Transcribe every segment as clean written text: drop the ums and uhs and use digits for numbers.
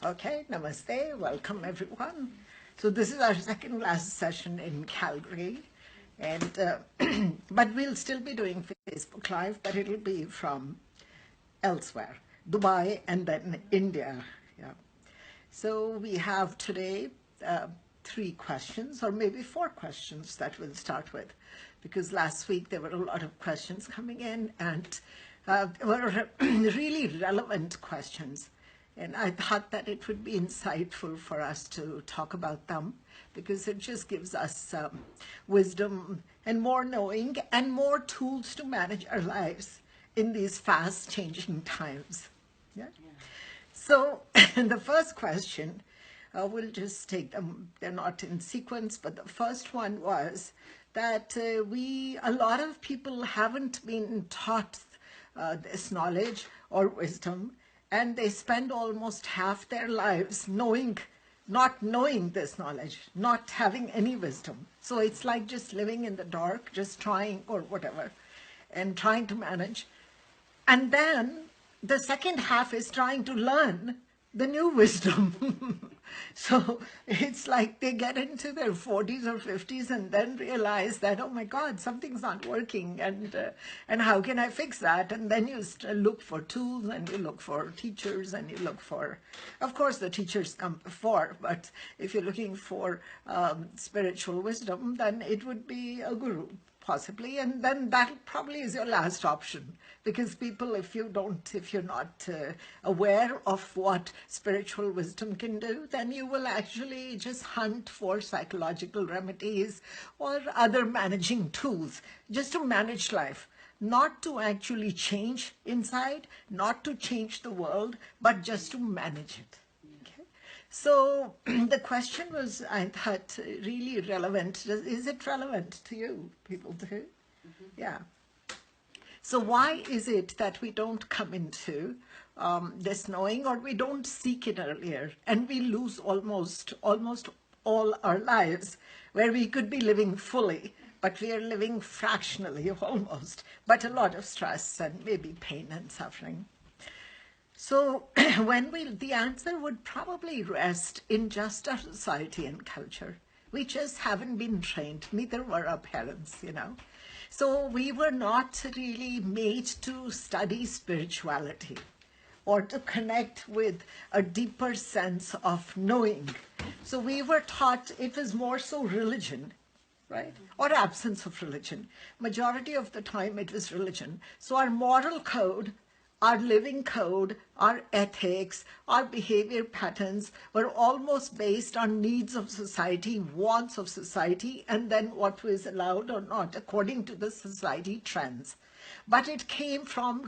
Okay, namaste, welcome everyone. So this is our second last session in Calgary, and but we'll still be doing Facebook Live, but it'll be from elsewhere, Dubai and then India. Yeah. So we have today 3 questions, or maybe 4 questions that we'll start with, because last week there were a lot of questions coming in, and were really relevant questions. And I thought that it would be insightful for us to talk about them, because it just gives us wisdom and more knowing and more tools to manage our lives in these fast changing times. Yeah. So the first question, we'll just take them, they're not in sequence, but the first one was that a lot of people haven't been taught this knowledge or wisdom, and they spend almost half their lives not knowing this knowledge, not having any wisdom. So it's like just living in the dark, just trying or whatever, and trying to manage. And then the second half is trying to learn the new wisdom. So it's like they get into their 40s or 50s and then realize that, oh my God, something's not working, and how can I fix that? And then you look for tools, and you look for teachers, and you look for, of course, the teachers come before, but if you're looking for spiritual wisdom, then it would be a guru, possibly, and then that probably is your last option, because people, if you're not aware of what spiritual wisdom can do, then you will actually just hunt for psychological remedies or other managing tools just to manage life, not to actually change inside, not to change the world, but just to manage it. So the question was, I thought, really relevant. Is it relevant to you, people too? Yeah. So why is it that we don't come into this knowing, or we don't seek it earlier, and we lose almost all our lives, where we could be living fully, but we are living fractionally almost, but a lot of stress and maybe pain and suffering. So the answer would probably rest in just our society and culture. We just haven't been trained, neither were our parents, So we were not really made to study spirituality or to connect with a deeper sense of knowing. So we were taught it was more so religion, right? Or absence of religion. Majority of the time it was religion. So our moral code, our living code, our ethics, our behavior patterns were almost based on needs of society, wants of society, and then what was allowed or not according to the society trends. But it came from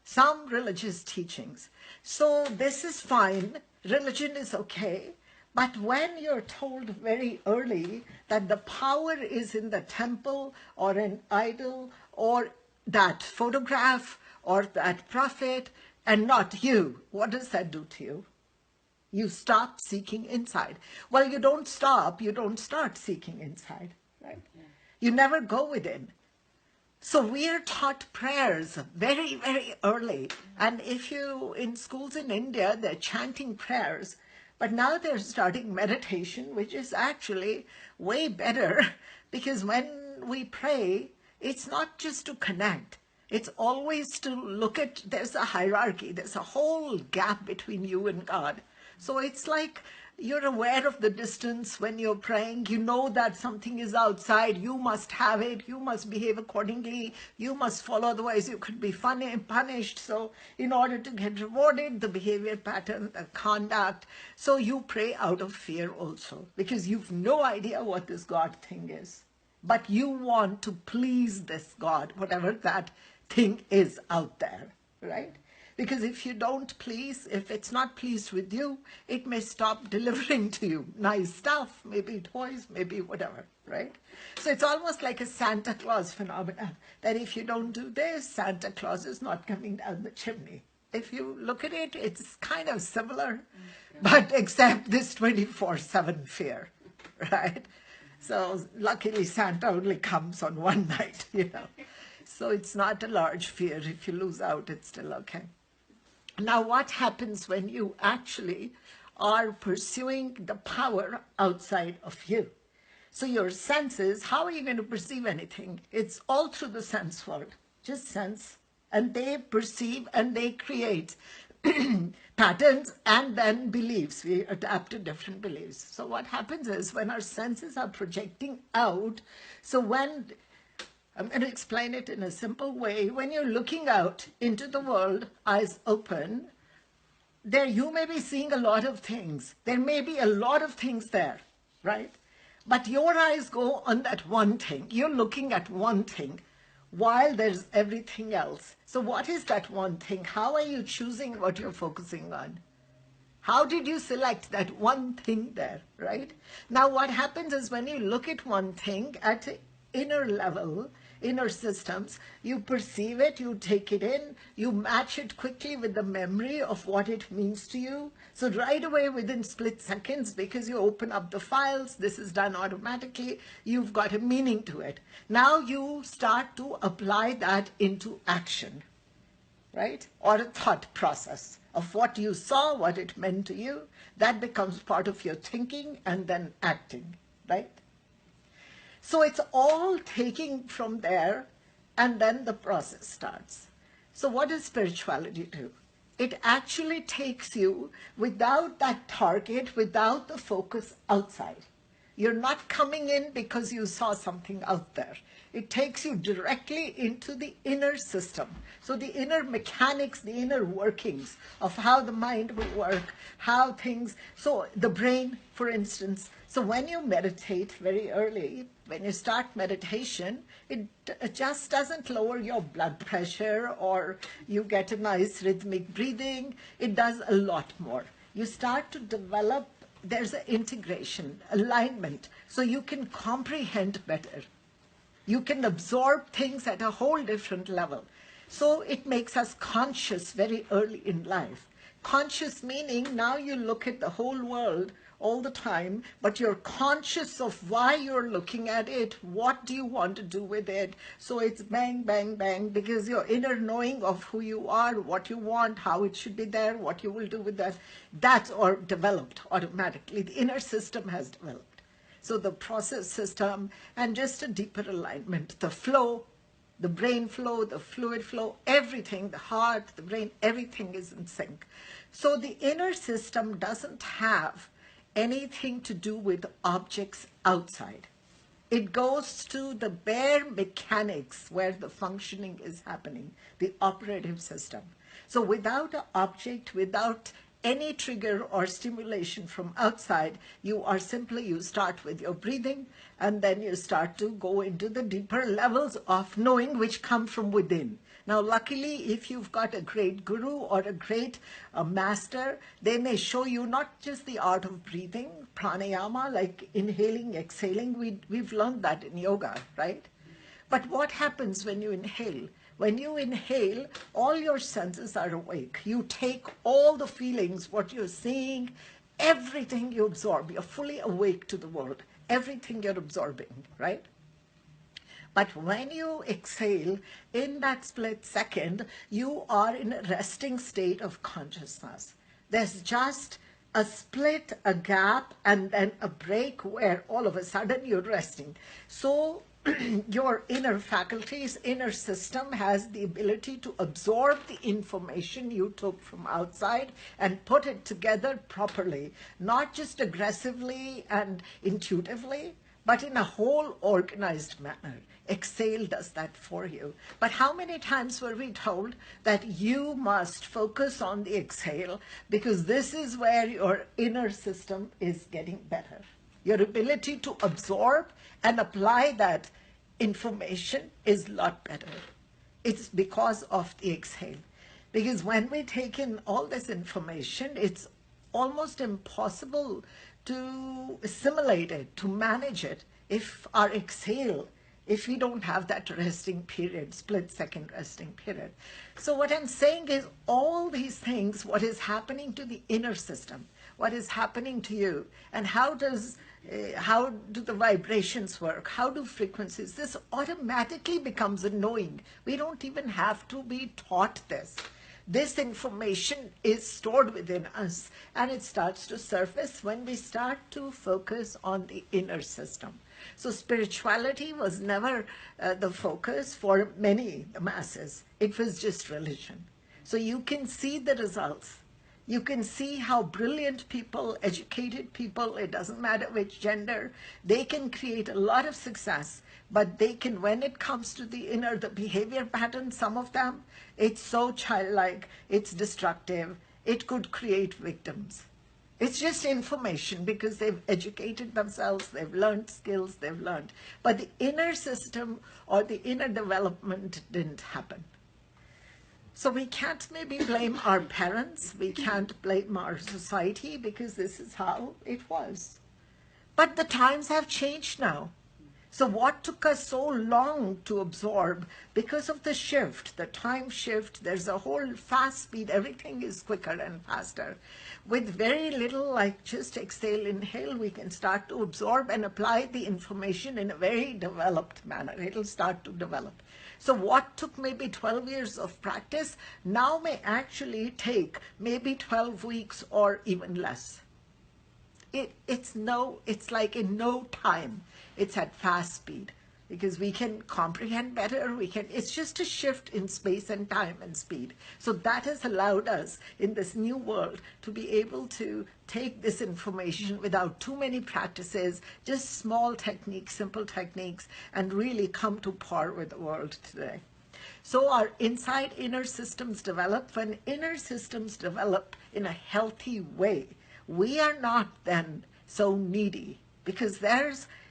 some religious teachings. So this is fine, religion is okay, but when you're told very early that the power is in the temple or an idol or that photograph or that prophet and not you, what does that do to you? You stop seeking inside. Well, you don't stop, you don't start seeking inside, right? Yeah. You never go within. So we are taught prayers very, very early. And in schools in India, they're chanting prayers, but now they're starting meditation, which is actually way better, because when we pray, it's not just to connect. It's always to look at, there's a hierarchy, there's a whole gap between you and God. So it's like you're aware of the distance when you're praying. You know that something is outside. You must have it. You must behave accordingly. You must follow, otherwise you could be punished. So in order to get rewarded, the behavior pattern, the conduct. So you pray out of fear also, because you've no idea what this God thing is. But you want to please this God, whatever that thing is out there, right? Because if you don't please, if it's not pleased with you, it may stop delivering to you nice stuff, maybe toys, maybe whatever, right? So it's almost like a Santa Claus phenomenon, that if you don't do this, Santa Claus is not coming down the chimney. If you look at it, it's kind of similar, but except this 24/7 fear, right? So luckily Santa only comes on one night, So it's not a large fear. If you lose out, it's still okay. Now, what happens when you actually are pursuing the power outside of you? So your senses, how are you going to perceive anything? It's all through the sense world. Just sense. And they perceive and they create patterns and then beliefs. We adapt to different beliefs. So what happens is when our senses are projecting out, so when I'm going to explain it in a simple way. When you're looking out into the world, eyes open, there you may be seeing a lot of things. There may be a lot of things there, right? But your eyes go on that one thing. You're looking at one thing while there's everything else. So what is that one thing? How are you choosing what you're focusing on? How did you select that one thing there, right? Now what happens is when you look at one thing at an inner level, inner systems, you perceive it, you take it in, you match it quickly with the memory of what it means to you. So right away within split seconds, because you open up the files, this is done automatically, you've got a meaning to it. Now you start to apply that into action, right? Or a thought process of what you saw, what it meant to you. That becomes part of your thinking and then acting, right? So it's all taking from there, and then the process starts. So what does spirituality do? It actually takes you without that target, without the focus outside. You're not coming in because you saw something out there. It takes you directly into the inner system. So the inner mechanics, the inner workings of how the mind will work, how things, so the brain, for instance. So when you meditate very early, when you start meditation, it just doesn't lower your blood pressure or you get a nice rhythmic breathing. It does a lot more. You start to develop, there's an integration, alignment, so you can comprehend better. You can absorb things at a whole different level. So it makes us conscious very early in life. Conscious meaning now you look at the whole world all the time, but you're conscious of why you're looking at it, what do you want to do with it. So it's bang, bang, bang, because your inner knowing of who you are, what you want, how it should be there, what you will do with that, that's or developed automatically. The inner system has developed. So the process system and just a deeper alignment, the flow, the brain flow, the fluid flow, everything, the heart, the brain, everything is in sync. So the inner system doesn't have anything to do with objects outside. It goes to the bare mechanics where the functioning is happening, the operative system. So without an object, without any trigger or stimulation from outside, you start with your breathing, and then you start to go into the deeper levels of knowing which come from within. Now, luckily, if you've got a great guru or a great master, they may show you not just the art of breathing, pranayama, like inhaling, exhaling. We've learned that in yoga, right? But what happens when you inhale? When you inhale, all your senses are awake. You take all the feelings, what you're seeing, everything you absorb. You're fully awake to the world. Everything you're absorbing, right? But when you exhale, in that split second, you are in a resting state of consciousness. There's just a split, a gap, and then a break where all of a sudden you're resting. So your inner faculties, inner system has the ability to absorb the information you took from outside and put it together properly, not just aggressively and intuitively, but in a whole organized manner. Exhale does that for you. But how many times were we told that you must focus on the exhale because this is where your inner system is getting better. Your ability to absorb and apply that information is a lot better. It's because of the exhale. Because when we take in all this information, it's almost impossible to assimilate it, to manage it, if our exhale, if we don't have that resting period, split second resting period. So what I'm saying is all these things, what is happening to the inner system, what is happening to you, and how do the vibrations work, how do frequencies, this automatically becomes a knowing. We don't even have to be taught this. This information is stored within us, and it starts to surface when we start to focus on the inner system. So spirituality was never the focus for many, the masses. It was just religion. So you can see the results. You can see how brilliant people, educated people, it doesn't matter which gender, they can create a lot of success, but they can, when it comes to the inner, the behavior patterns, some of them, it's so childlike, it's destructive, it could create victims. It's just information because they've educated themselves, they've learned skills, they've learned. But the inner system or the inner development didn't happen. So we can't maybe blame our parents, we can't blame our society because this is how it was. But the times have changed now. So what took us so long to absorb because of the shift, the time shift, there's a whole fast speed, everything is quicker and faster. With very little, like just exhale, inhale, we can start to absorb and apply the information in a very developed manner. It'll start to develop. So what took maybe 12 years of practice now may actually take maybe 12 weeks or even less. It's like in no time. It's at fast speed because we can comprehend better. It's just a shift in space and time and speed. So that has allowed us in this new world to be able to take this information without too many practices, just small techniques, simple techniques, and really come to par with the world today. So our inside inner systems develop. When inner systems develop in a healthy way, we are not then so needy because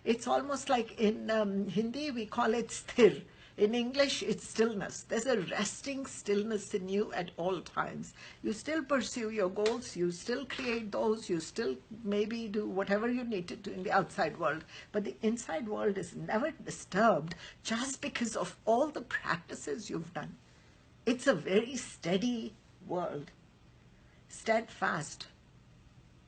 it's almost like in Hindi we call it sthir. In English it's stillness. There's a resting stillness in you at all times. You still pursue your goals, you still create those, you still maybe do whatever you need to do in the outside world, but the inside world is never disturbed just because of all the practices you've done. It's a very steady world, steadfast.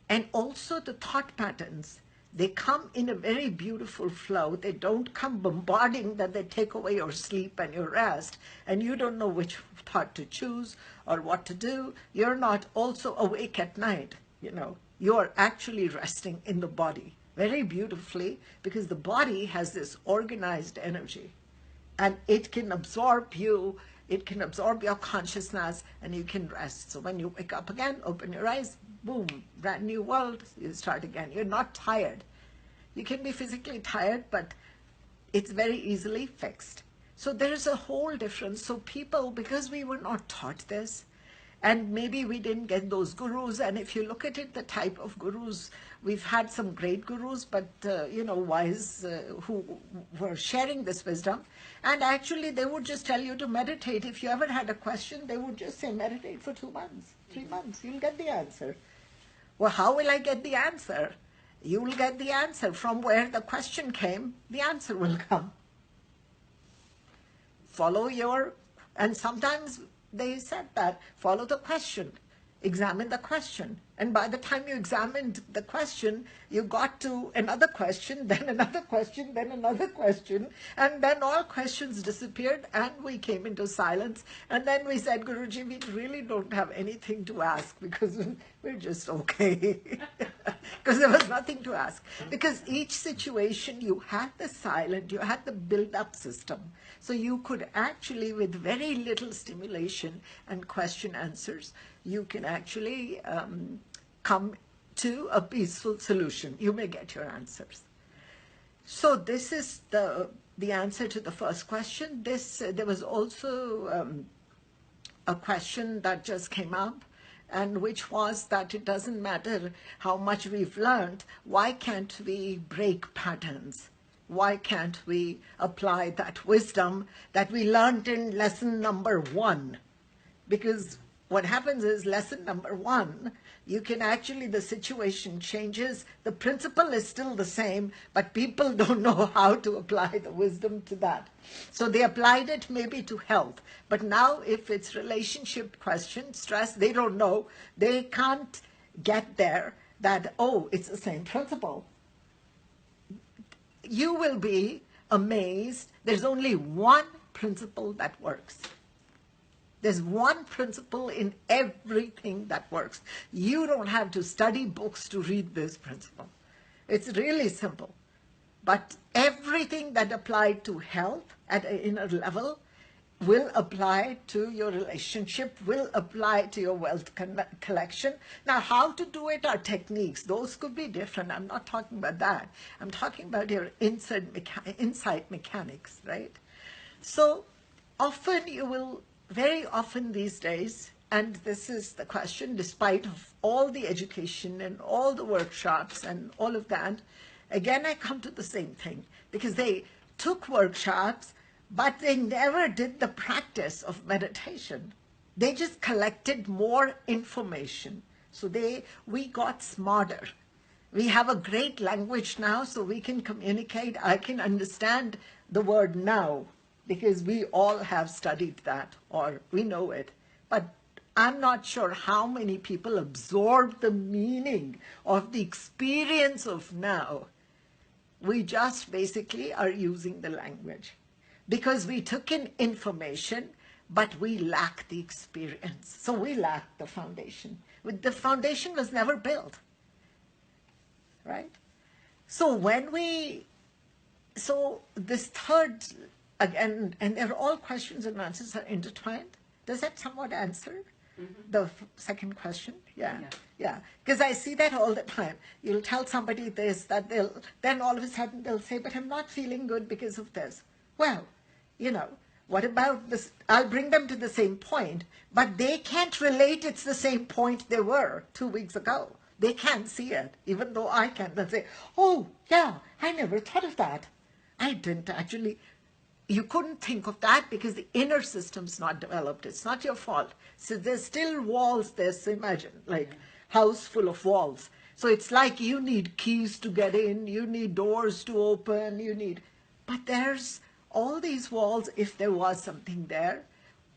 And also the thought patterns, they come in a very beautiful flow. They don't come bombarding that they take away your sleep and your rest, and you don't know which thought to choose or what to do. You're not also awake at night, You're actually resting in the body very beautifully because the body has this organized energy and it can absorb you. It can absorb your consciousness and you can rest. So when you wake up again, open your eyes, boom, brand new world, you start again. You're not tired. You can be physically tired, but it's very easily fixed. So there's a whole difference. So people, because we were not taught this, and maybe we didn't get those gurus, and if you look at it, the type of gurus, we've had some great gurus, but, wise, who were sharing this wisdom, and actually they would just tell you to meditate. If you ever had a question, they would just say, meditate for 2 months, 3 months, you'll get the answer. Well, how will I get the answer? You will get the answer. From where the question came, the answer will come. And sometimes they said that, follow the question, examine the question. And by the time you examined the question, you got to another question, then another question, then another question, and then all questions disappeared and we came into silence. And then we said, Guruji, we really don't have anything to ask because we're just okay. Because there was nothing to ask. Because each situation you had the silent, you had the build-up system. So you could actually, with very little stimulation and question answers, you can actually come to a peaceful solution. You may get your answers. So this is the answer to the first question. There was also a question that just came up, and which was that it doesn't matter how much we've learned, why can't we break patterns? Why can't we apply that wisdom that we learned in lesson number 1? Because what happens is lesson number 1, you can actually, the situation changes, the principle is still the same, but people don't know how to apply the wisdom to that. So they applied it maybe to health, but now if it's relationship question, stress, they don't know, they can't get there that, oh, it's the same principle. You will be amazed, there's only one principle that works. There's one principle in everything that works. You don't have to study books to read this principle. It's really simple. But everything that applied to health at an inner level will apply to your relationship, will apply to your wealth collection. Now, how to do it are techniques. Those could be different. I'm not talking about that. I'm talking about your inside mechanics, right? So often you will, very often these days, and this is the question, despite of all the education and all the workshops and all of that, again, I come to the same thing, because they took workshops, but they never did the practice of meditation. They just collected more information. So we got smarter. We have a great language now, so we can communicate. I can understand the word now, because we all have studied that, or we know it. But I'm not sure how many people absorb the meaning of the experience of now. We just basically are using the language because we took in information, but we lack the experience. So we lack the foundation. The foundation was never built, right? So so this third, again, and they're all questions and answers are intertwined. Does that somewhat answer the second question? Yeah. Because I see that all the time. You'll tell somebody this, that then all of a sudden they'll say, but I'm not feeling good because of this. Well, what about this? I'll bring them to the same point, but they can't relate it's the same point they were 2 weeks ago. They can't see it, even though I can. They'll say, oh, yeah, I never thought of that. I didn't actually. You couldn't think of that because the inner system's not developed. It's not your fault. So there's still walls there. So imagine, like house full of walls. So it's like you need keys to get in, you need doors to open, but there's all these walls, if there was something there,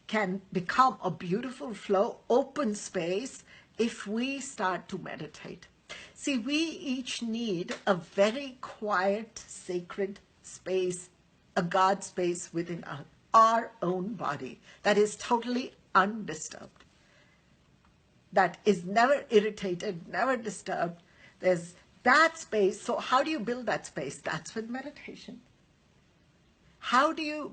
can become a beautiful flow, open space, if we start to meditate. See, we each need a very quiet, sacred space, a God space within our own body that is totally undisturbed, that is never irritated, never disturbed. There's that space. So how do you build that space? That's with meditation.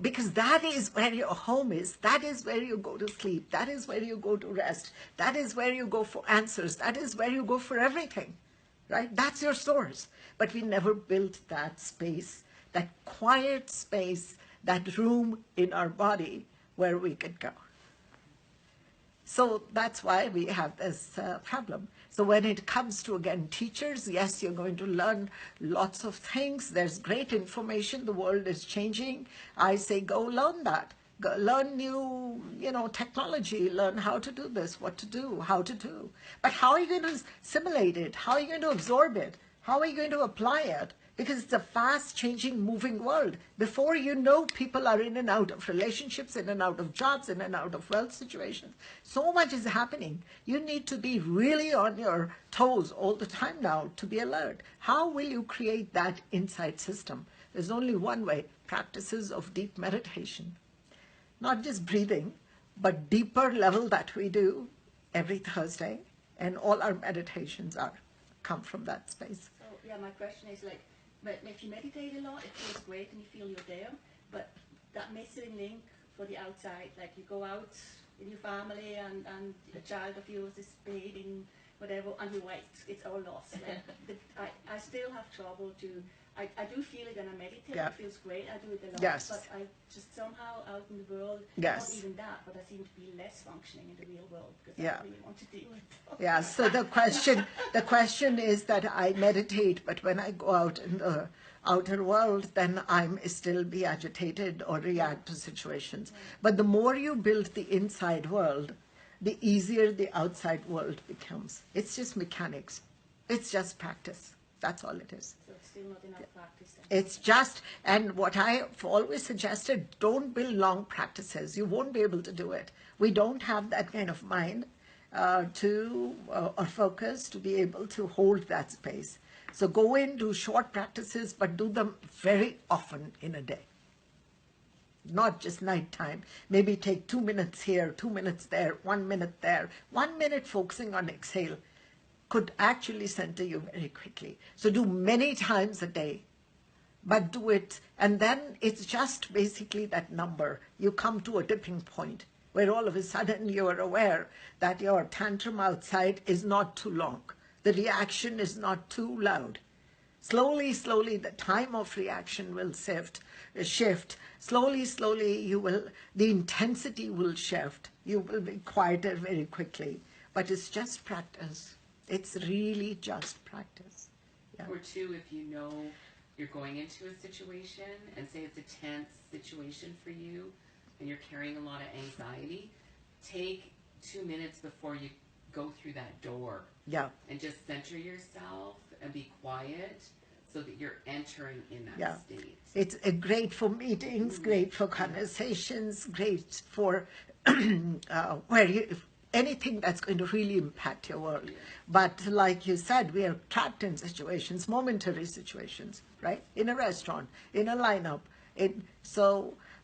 Because that is where your home is. That is where you go to sleep. That is where you go to rest. That is where you go for answers. That is where you go for everything, right? That's your source. But we never built that space, that quiet space, that room in our body where we could go. So that's why we have this problem. So when it comes to, again, teachers, yes, you're going to learn lots of things. There's great information. The world is changing. I say go learn that. Go learn new, technology. Learn how to do this, what to do, how to do. But how are you going to simulate it? How are you going to absorb it? How are you going to apply it? Because it's a fast-changing, moving world. Before you know, people are in and out of relationships, in and out of jobs, in and out of wealth situations. So much is happening. You need to be really on your toes all the time now to be alert. How will you create that inside system? There's only one way: practices of deep meditation. Not just breathing, but deeper level that we do every Thursday. And all our meditations come from that space. So, yeah, my question is but if you meditate a lot, it feels great and you feel you're there, but that missing link for the outside, like you go out in your family and a child of yours is bathing, whatever, and you wait, it's all lost. I still have trouble I do feel it when I meditate, It feels great, I do it a lot, but I just somehow out in the world, not even that, but I seem to be less functioning in the real world because I don't really want to deal with it. Yeah, so the question is that I meditate, but when I go out in the outer world, then I'm still be agitated or react to situations. But the more you build the inside world, the easier the outside world becomes. It's just mechanics. It's just practice. That's all it is. So it's still not enough practice then. It's just, and what I've always suggested, don't build long practices. You won't be able to do it. We don't have that kind of mind or focus to be able to hold that space. So go in, do short practices, but do them very often in a day. not just nighttime. Maybe take 2 minutes here, 2 minutes there, 1 minute there. 1 minute focusing on exhale could actually center you very quickly. So do many times a day, but do it, and then it's just basically that number. You come to a tipping point where all of a sudden you are aware that your tantrum outside is not too long. The reaction is not too loud. Slowly, slowly, the time of reaction will shift. Slowly, slowly, the intensity will shift. You will be quieter very quickly. But it's just practice. It's really just practice. Yeah. Or two, if you know you're going into a situation and say it's a tense situation for you and you're carrying a lot of anxiety, take 2 minutes before you go through that door. Yeah. And just center yourself and be quiet so that you're entering in that Yeah. state. It's great for meetings, great for conversations, great for anything that's going to really impact your world. Yeah. But like you said, we are trapped in situations, momentary situations, right? In a restaurant, in a lineup.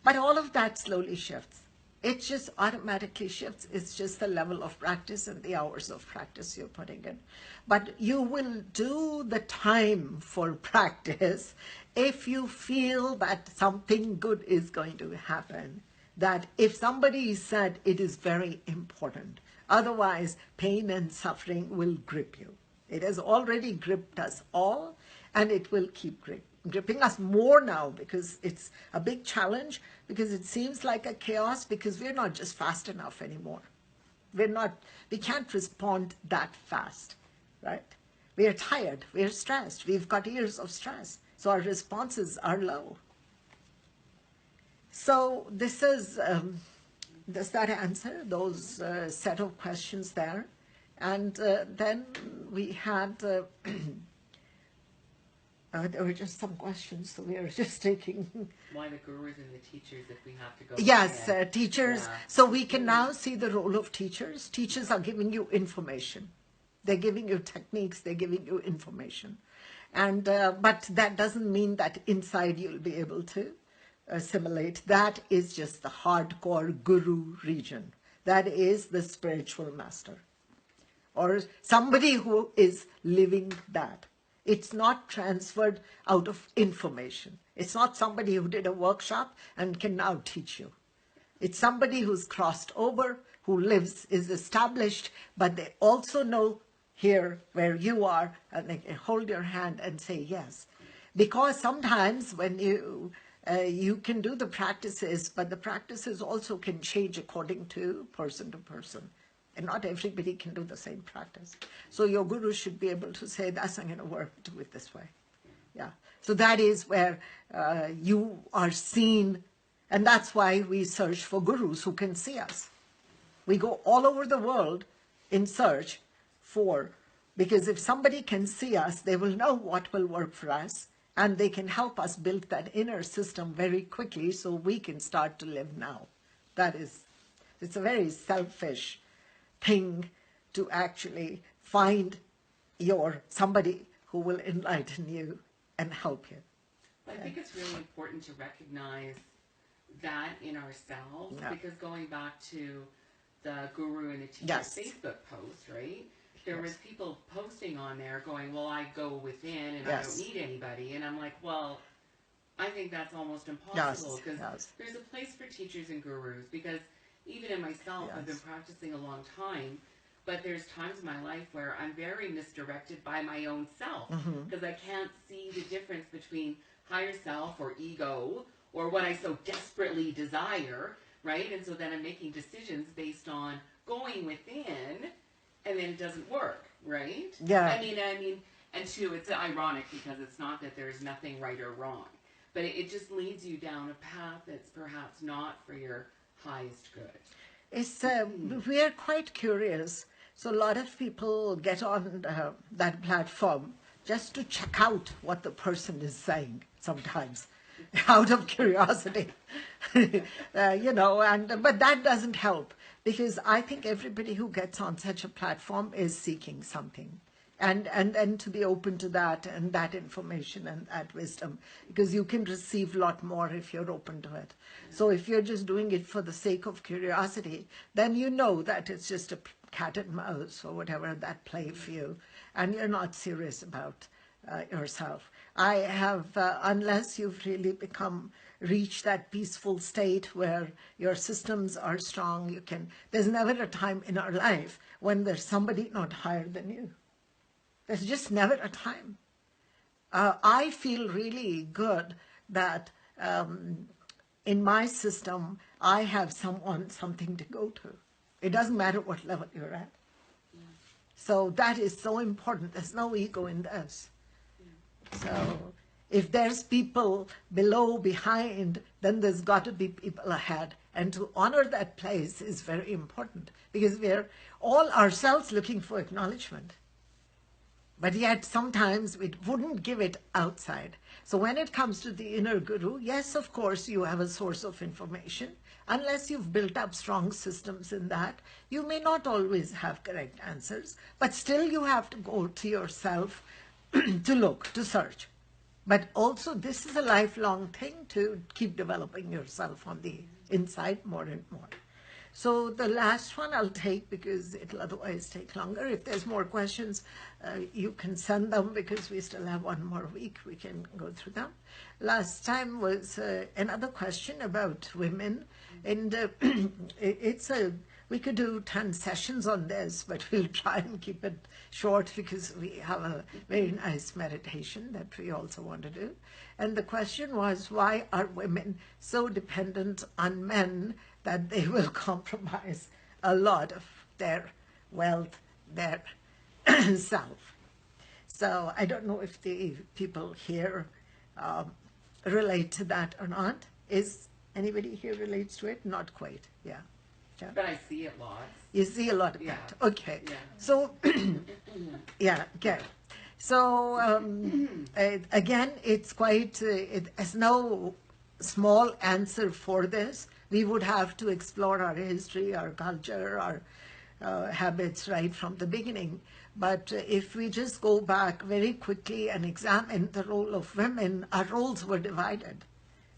But all of that slowly shifts. It just automatically shifts. It's just the level of practice and the hours of practice you're putting in. But you will do the time for practice if you feel that something good is going to happen. That if somebody said it is very important, otherwise pain and suffering will grip you. It has already gripped us all, and it will keep gripping us more now, because it's a big challenge, because it seems like a chaos, because we're not just fast enough anymore. We can't respond that fast, right? We are tired, we're stressed, we've got years of stress, so our responses are low. So this is, does that answer those set of questions there? And then we had, there were just some questions, so we are just taking. Why the gurus and the teachers if we have to go Yes, ahead. teachers. Yeah. So we can now see the role of teachers. Teachers are giving you information. They're giving you techniques, they're giving you information. And but that doesn't mean that inside you'll be able to assimilate. That is just the hardcore guru region. That is the spiritual master, or somebody who is living that. It's not transferred out of information. It's not somebody who did a workshop and can now teach you. It's somebody who's crossed over, who lives, is established, but they also know here where you are, and they can hold your hand and say yes. Because sometimes when you can do the practices, but the practices also can change according to person. And not everybody can do the same practice. So your guru should be able to say, that's not going to work, do it this way. Yeah. So that is where you are seen, and that's why we search for gurus who can see us. We go all over the world in search for, because if somebody can see us, they will know what will work for us, and they can help us build that inner system very quickly so we can start to live now. It's a very selfish thing to actually find somebody who will enlighten you and help you. I think it's really important to recognize that in ourselves, Yeah. because going back to the guru and the teacher Yes. Facebook post, right? There Yes. was people posting on there going, well, I go within and Yes. I don't need anybody. And I'm like, well, I think that's almost impossible, because yes. there's a place for teachers and gurus, because even in myself, I've been Yes. practicing a long time, but there's times in my life where I'm very misdirected by my own self, because I can't see the difference between higher self or ego or what I so desperately desire, right? And so then I'm making decisions based on going within, and then it doesn't work, right? Yeah. I mean, and two, it's ironic because it's not that there's nothing right or wrong, but it just leads you down a path that's perhaps not for your highest good. It's we are quite curious. So a lot of people get on that platform just to check out what the person is saying sometimes, out of curiosity, but that doesn't help, because I think everybody who gets on such a platform is seeking something. and then to be open to that and that information and that wisdom, because you can receive a lot more if you're open to it. So if you're just doing it for the sake of curiosity, then you know that it's just a cat and mouse or whatever that play for you, and you're not serious about yourself. I have, unless you've really reach that peaceful state where your systems are strong, there's never a time in our life when there's somebody not higher than you. There's just never a time. I feel really good that in my system, I have something to go to. It doesn't matter what level you're at. Yeah. So that is so important. There's no ego in this. Yeah. So if there's people below, behind, then there's got to be people ahead. And to honor that place is very important, because we're all ourselves looking for acknowledgement. But yet sometimes we wouldn't give it outside. So when it comes to the inner guru, yes, of course, you have a source of information. Unless you've built up strong systems in that, you may not always have correct answers, but still you have to go to yourself to look, to search. But also this is a lifelong thing, to keep developing yourself on the inside more and more. So the last one I'll take, because it'll otherwise take longer. If there's more questions, you can send them, because we still have one more week. We can go through them. Last time was another question about women. And we could do 10 sessions on this, but we'll try and keep it short, because we have a very nice meditation that we also want to do. And the question was, why are women so dependent on men that they will compromise a lot of their wealth, their self? So I don't know if the people here relate to that or not. Is anybody here relates to it? Not quite, yeah. Yeah. But I see it lots. You see a lot of Yeah. that. Okay. Yeah. So, yeah, okay. So, again, it's quite, there's no small answer for this. We would have to explore our history, our culture, our habits right from the beginning. But if we just go back very quickly and examine the role of women, our roles were divided.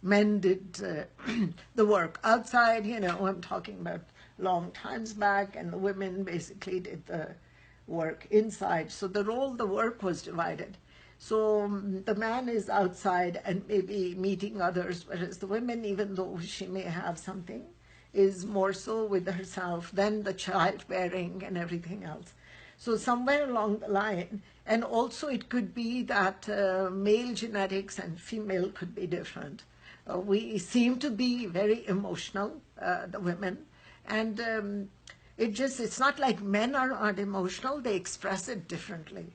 Men did the work outside, I'm talking about long times back, and the women basically did the work inside. So the work was divided. So the man is outside and maybe meeting others, whereas the woman, even though she may have something, is more so with herself than the childbearing and everything else. So somewhere along the line, and also it could be that male genetics and female could be different. We seem to be very emotional, the women, and it's not like men are not emotional, they express it differently.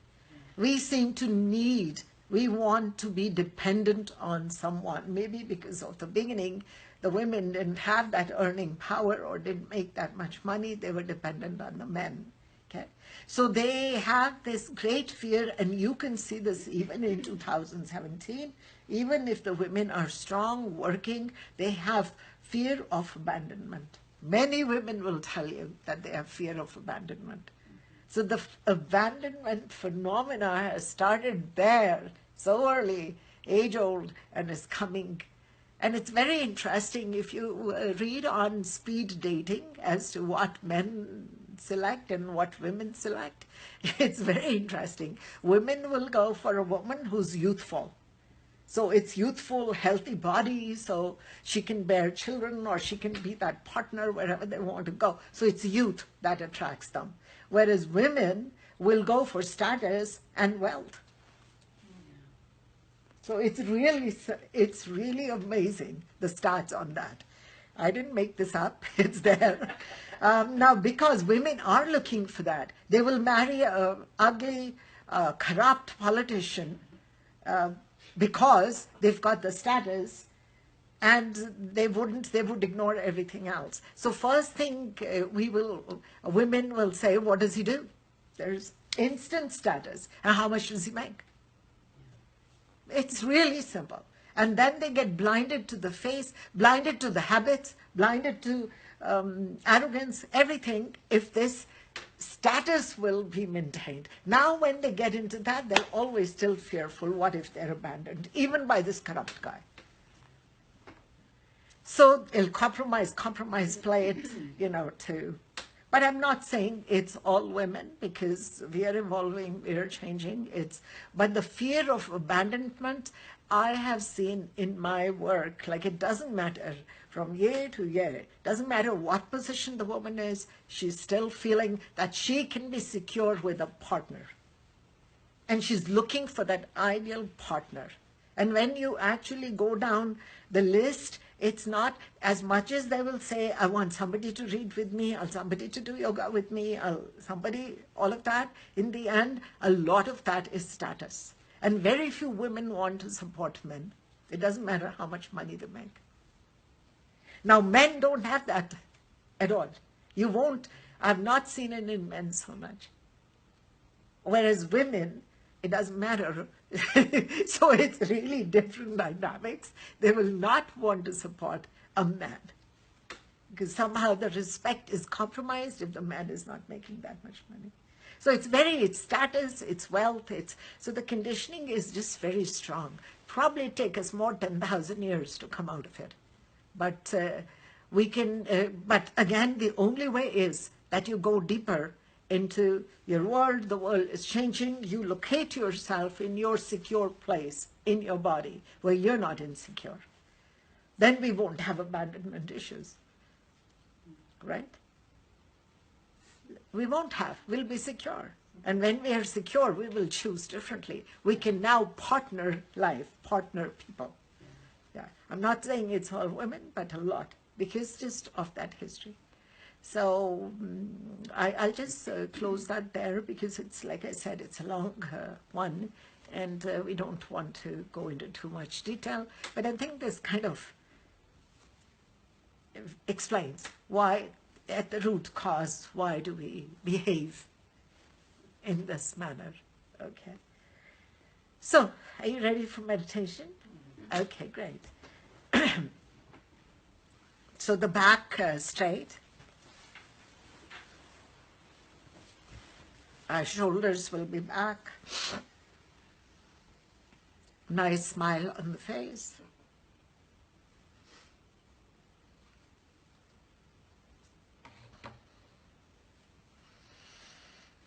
We seem to we want to be dependent on someone, maybe because of the beginning, the women didn't have that earning power or didn't make that much money, they were dependent on the men. Okay? So they have this great fear, and you can see this even in 2017. Even if the women are strong, working, they have fear of abandonment. Many women will tell you that they have fear of abandonment. So the abandonment phenomena has started there so early, age-old, and is coming. And it's very interesting if you read on speed dating as to what men select and what women select. It's very interesting. Women will go for a woman who's youthful. So it's youthful, healthy body, so she can bear children or she can be that partner wherever they want to go. So it's youth that attracts them. Whereas women will go for status and wealth. So it's really amazing, the stats on that. I didn't make this up, it's there. Now, because women are looking for that, they will marry an ugly, corrupt politician because they've got the status, and they would ignore everything else. So first thing women will say, what does he do? There's instant status. And how much does he make? It's really simple. And then they get blinded to the face, blinded to the habits, blinded to arrogance, everything, if this status will be maintained. Now when they get into that, they're always still fearful, what if they're abandoned, even by this corrupt guy. So they'll compromise, play it, to... But I'm not saying it's all women, because we are evolving, we are changing. But the fear of abandonment, I have seen in my work, like it doesn't matter from year to year, doesn't matter what position the woman is, she's still feeling that she can be secure with a partner. And she's looking for that ideal partner. And when you actually go down the list, it's not as much as they will say, I want somebody to read with me, I'll somebody to do yoga with me, all of that. In the end, a lot of that is status. And very few women want to support men. It doesn't matter how much money they make. Now, men don't have that at all. You won't, I've not seen it in men so much. Whereas women, it doesn't matter. So it's really different dynamics. They will not want to support a man because somehow the respect is compromised if the man is not making that much money. So it's status, it's wealth, so the conditioning is just very strong. Probably take us more 10,000 years to come out of it. But we can, but again, the only way is that you go deeper into your world. The world is changing. You locate yourself in your secure place in your body where you're not insecure. Then we won't have abandonment issues, right? We won't have. We'll be secure. And when we are secure, we will choose differently. We can now partner life, partner people. Yeah, I'm not saying it's all women, but a lot, because just of that history. So I'll just close that there, because it's, like I said, it's a long one, and we don't want to go into too much detail. But I think this kind of explains why, at the root cause, why do we behave in this manner. Okay. So, are you ready for meditation? Okay, great. So the back straight. Our shoulders will be back. Nice smile on the face.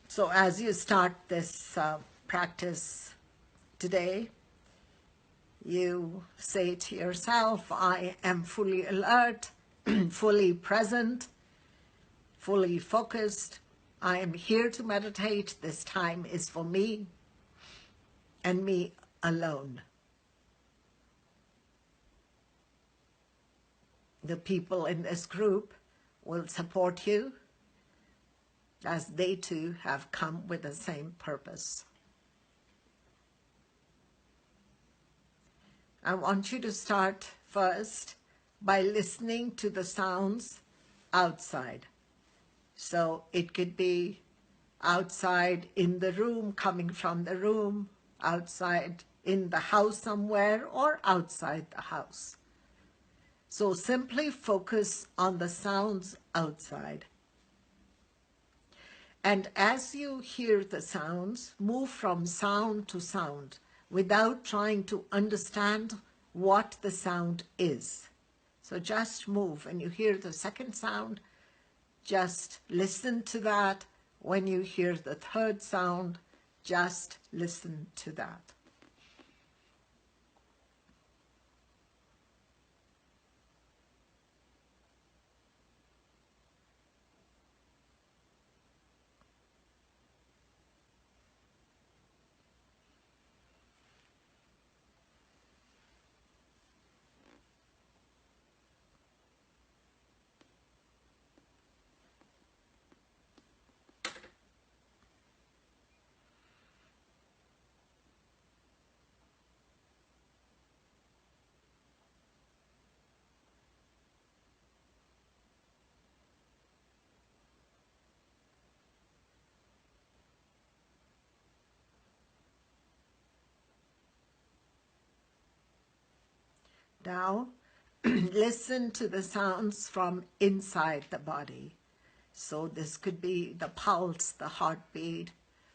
So as you start this practice today, you say to yourself, I am fully alert, fully present, fully focused. I am here to meditate. This time is for me and me alone. The people in this group will support you, as they too have come with the same purpose. I want you to start first by listening to the sounds outside. So it could be outside in the room, coming from the room, outside in the house somewhere, or outside the house. So simply focus on the sounds outside. And as you hear the sounds, move from sound to sound without trying to understand what the sound is. So just move. When you hear the second sound, just listen to that. When you hear the third sound, just listen to that. Now, listen to the sounds from inside the body. So this could be the pulse, the heartbeat,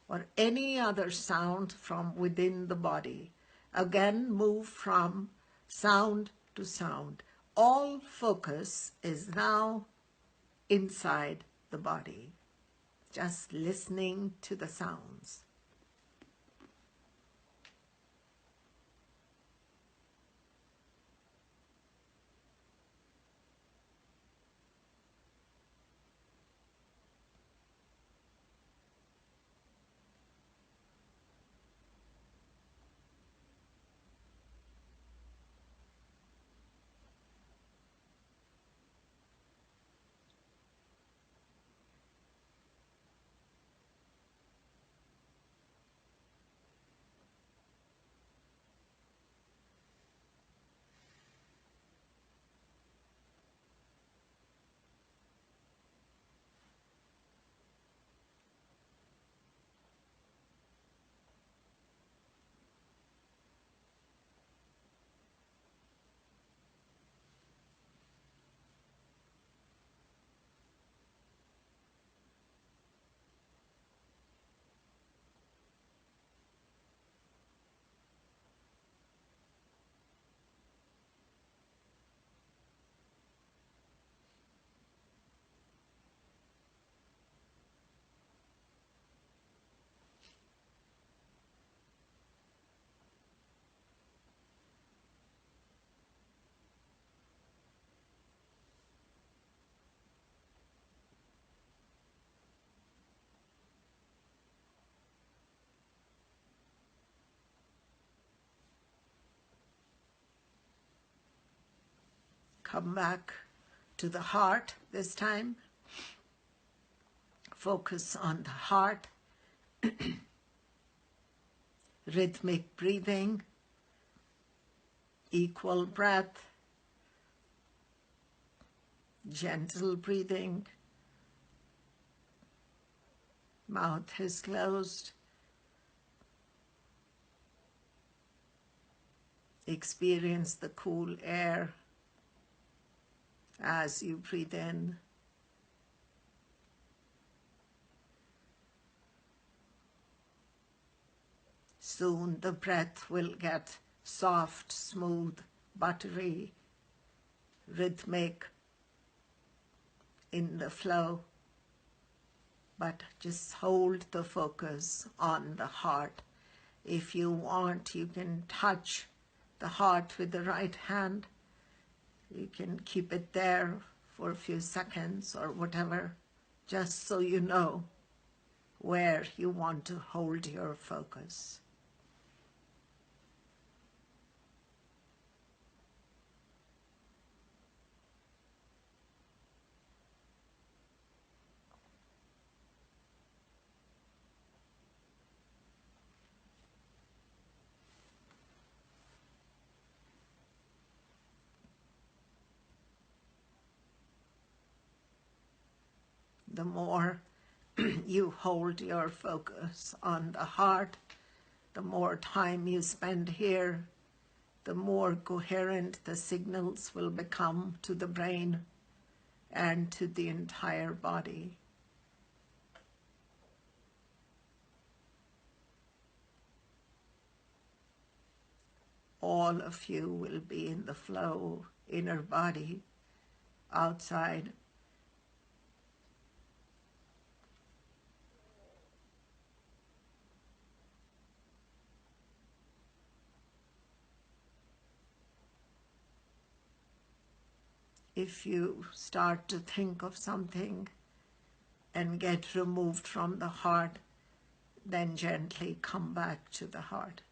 or any other sound from within the body. Again, move from sound to sound. All focus is now inside the body, just listening to the sounds. Come back to the heart this time. Focus on the heart. Rhythmic breathing, equal breath, gentle breathing. Mouth is closed. Experience the cool air as you breathe in. Soon the breath will get soft, smooth, buttery, rhythmic in the flow. But just hold the focus on the heart. If you want, you can touch the heart with the right hand. You can keep it there for a few seconds or whatever, just so you know where you want to hold your focus. The more you hold your focus on the heart, the more time you spend here, the more coherent the signals will become to the brain and to the entire body. All of you will be in the flow, inner body, outside. If you start to think of something and get removed from the heart, then gently come back to the heart.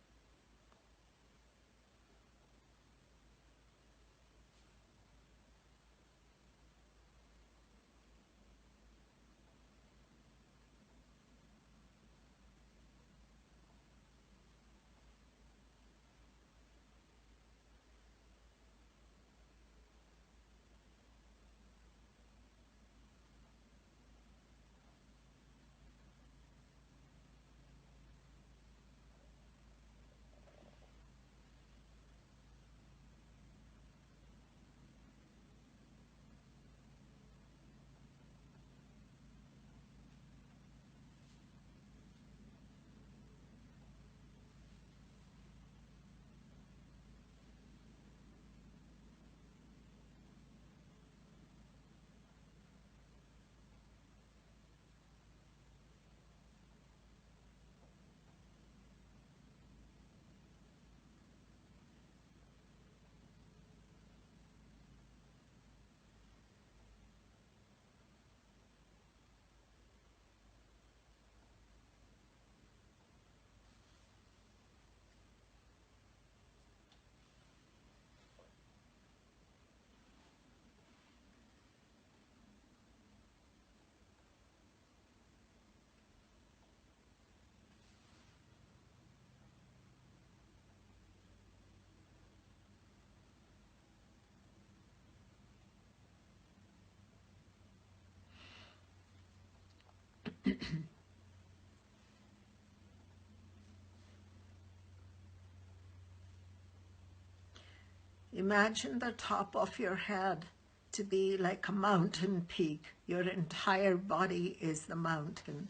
Imagine the top of your head to be like a mountain peak. Your entire body is the mountain.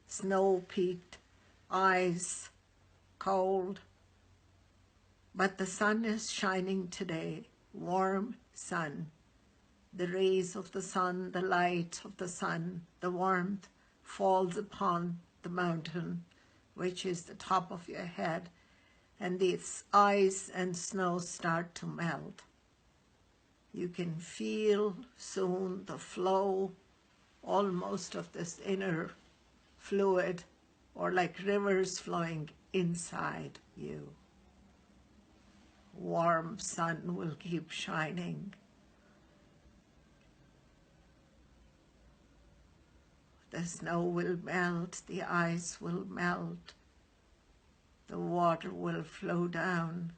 Snow-peaked, eyes cold. But the sun is shining today, warm sun. The rays of the sun, the light of the sun, the warmth falls upon the mountain, which is the top of your head, and its ice and snow start to melt. You can feel soon the flow almost of this inner fluid, or like rivers flowing inside you. Warm sun will keep shining. The snow will melt, the ice will melt, the water will flow down,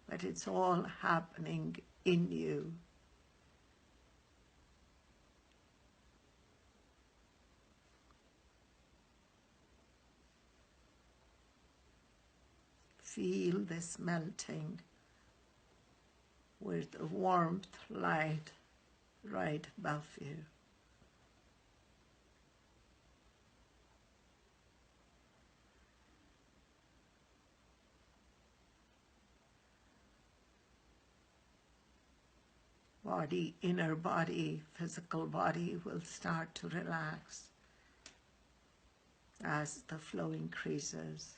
but it's all happening in you. Feel this melting with the warmth, light right above you. Body, inner body, physical body will start to relax as the flow increases.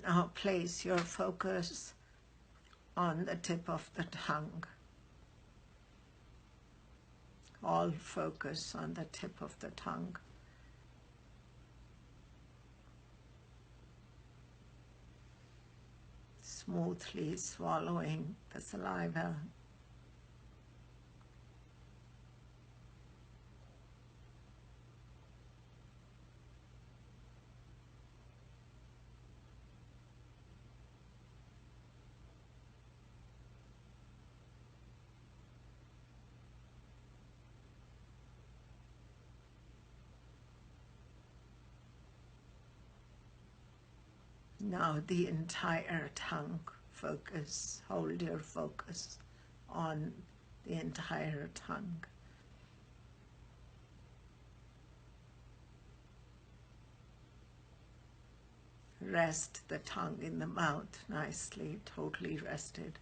Now place your focus on the tip of the tongue. All focus on the tip of the tongue. Smoothly swallowing the saliva. Now the entire tongue focus. Hold your focus on the entire tongue. Rest the tongue in the mouth nicely, totally rested.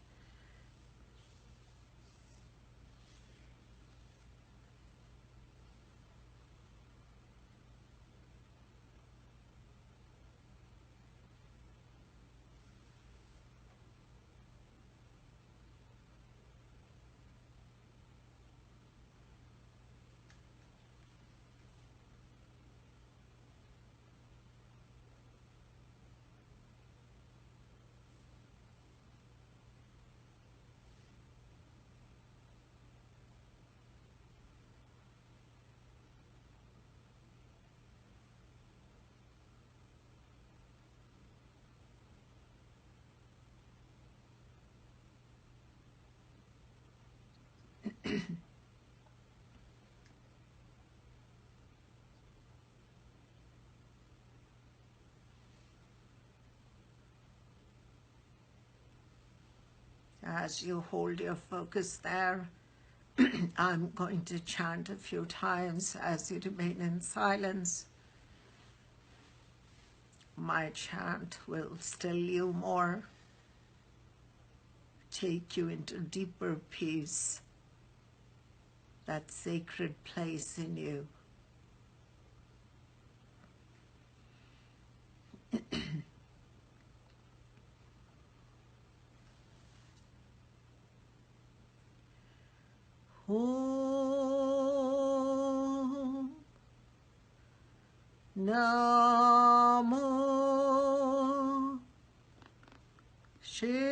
as you hold your focus there, I'm going to chant a few times as you remain in silence. My chant will still you more, take you into deeper peace, that sacred place in you. Om Namo Shiva.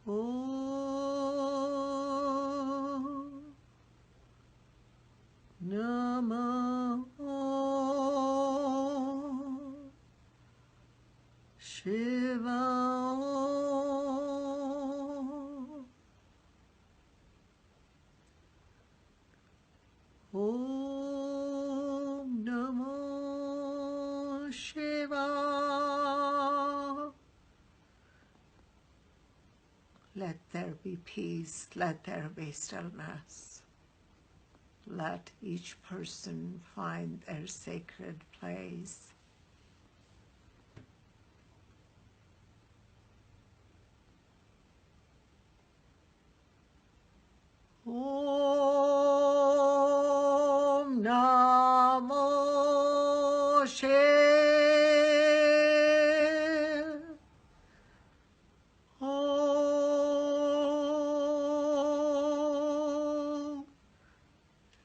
Om Namo Shiva. Om Namo Shiva. Let there be peace, let there be stillness. Let each person find their sacred place. Om Namo Shiva. Om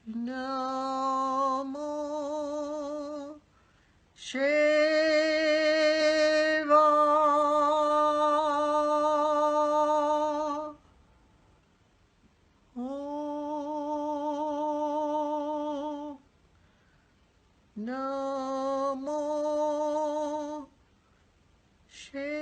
Namo Shiva. Om Namo Shiva.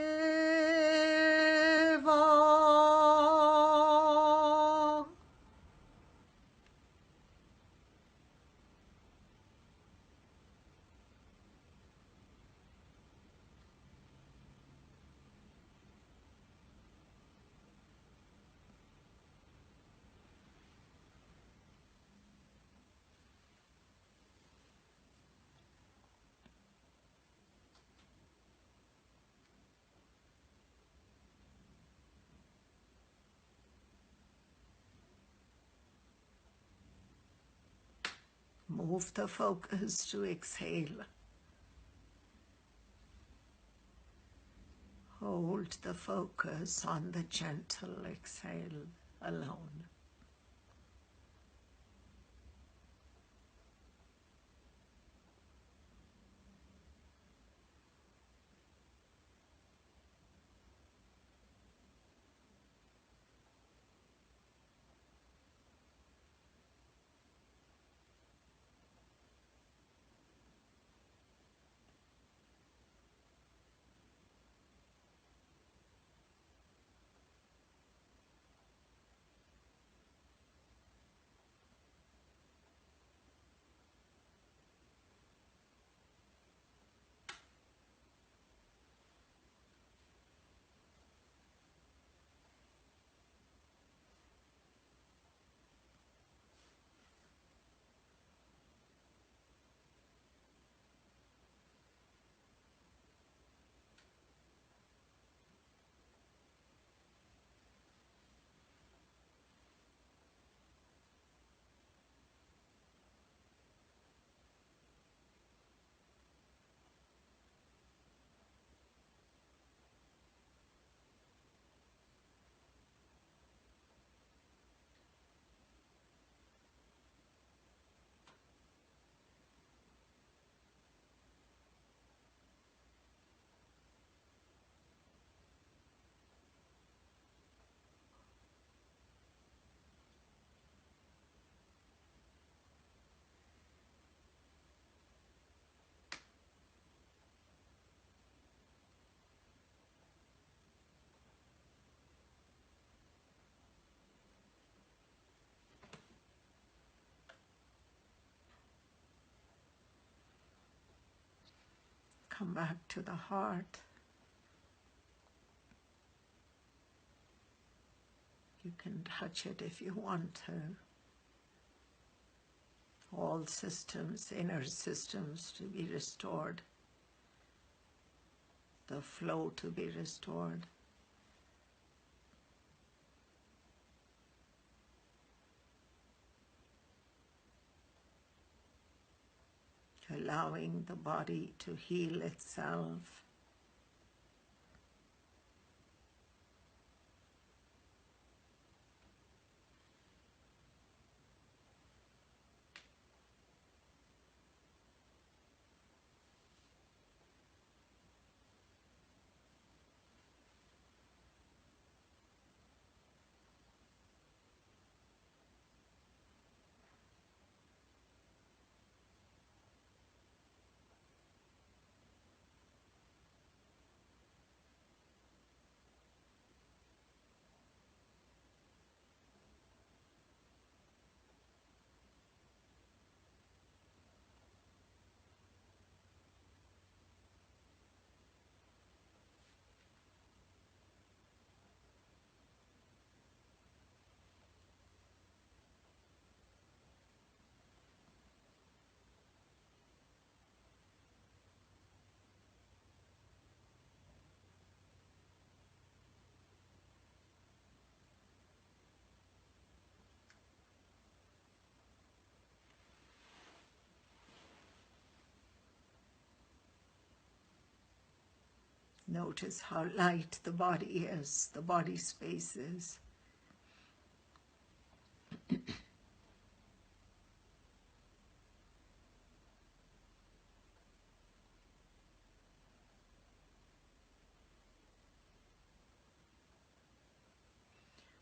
Move the focus to exhale. Hold the focus on the gentle exhale alone. come back to the heart. You can touch it if you want to. All systems, inner systems to be restored. The flow to be restored. Allowing the body to heal itself. Notice how light the body is, the body space is.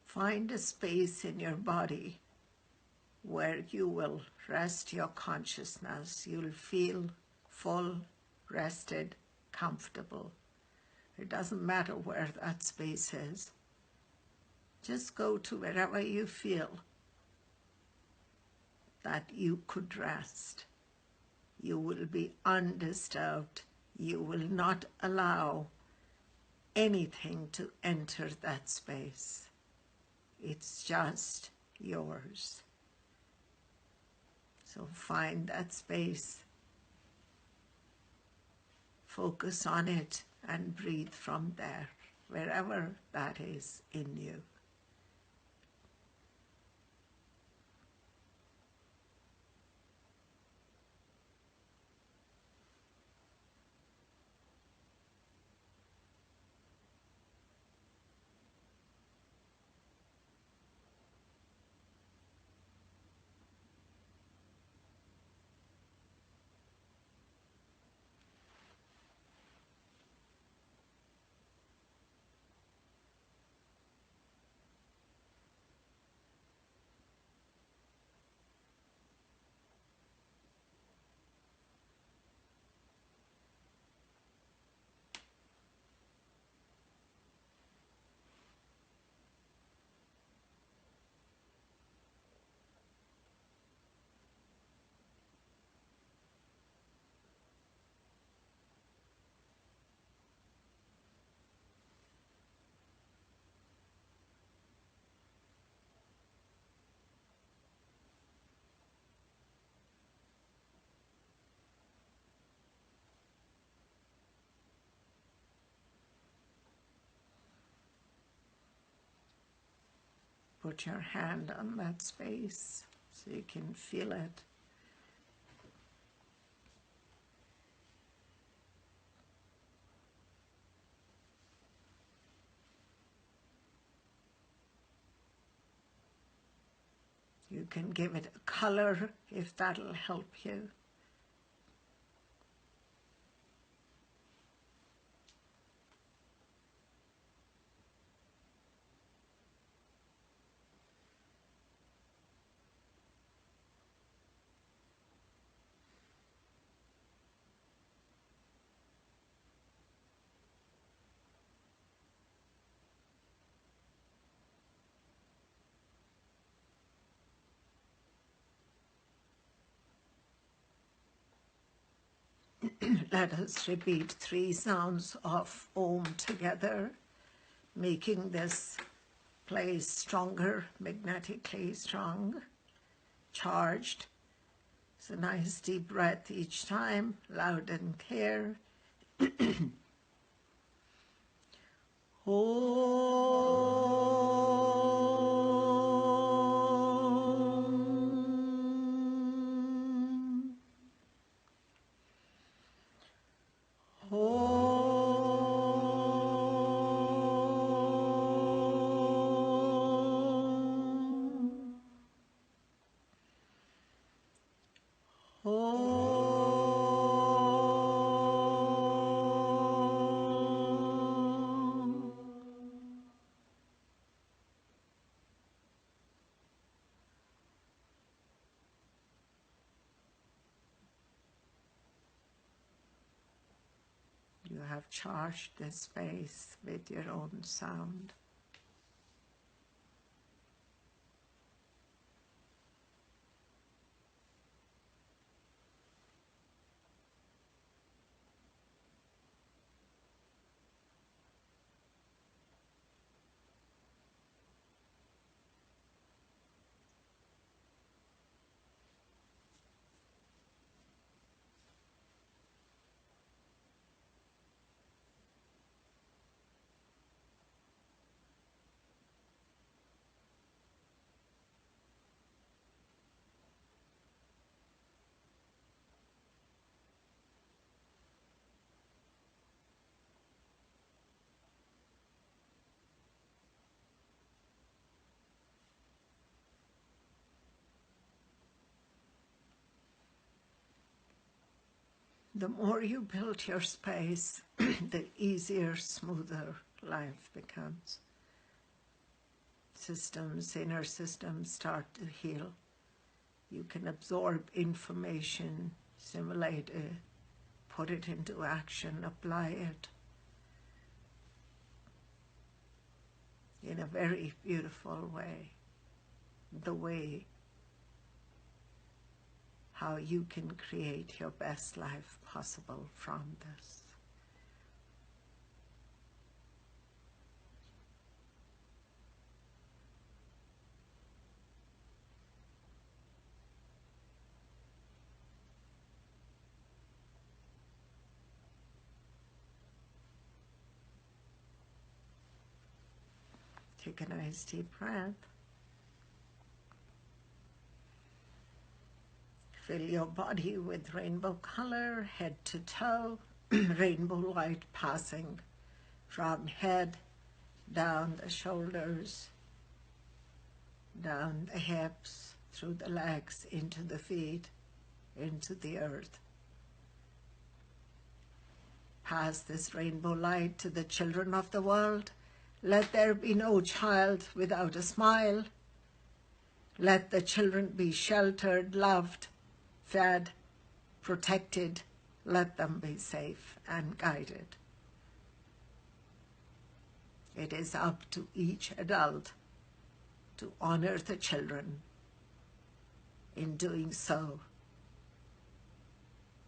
Find a space in your body where you will rest your consciousness. You'll feel full, rested, comfortable. It doesn't matter where that space is. Just go to wherever you feel that you could rest. You will be undisturbed. You will not allow anything to enter that space. It's just yours. So find that space, focus on it, and breathe from there, wherever that is in you. Put your hand on that space so you can feel it. You can give it a color if that'll help you. Let us repeat 3 sounds of Om together, making this place stronger, magnetically strong, charged. So nice deep breath each time, loud and clear. You have charged this space with your own sound. The more you build your space, the easier, smoother life becomes. Systems, inner systems start to heal. You can absorb information, simulate it, put it into action, apply it in a very beautiful way. The way how you can create your best life possible from this. Take a nice deep breath. Fill your body with rainbow color, head to toe, rainbow light passing from head, down the shoulders, down the hips, through the legs, into the feet, into the earth. Pass this rainbow light to the children of the world. Let there be no child without a smile. Let the children be sheltered, loved, fed, protected. Let them be safe and guided. It is up to each adult to honor the children. In doing so,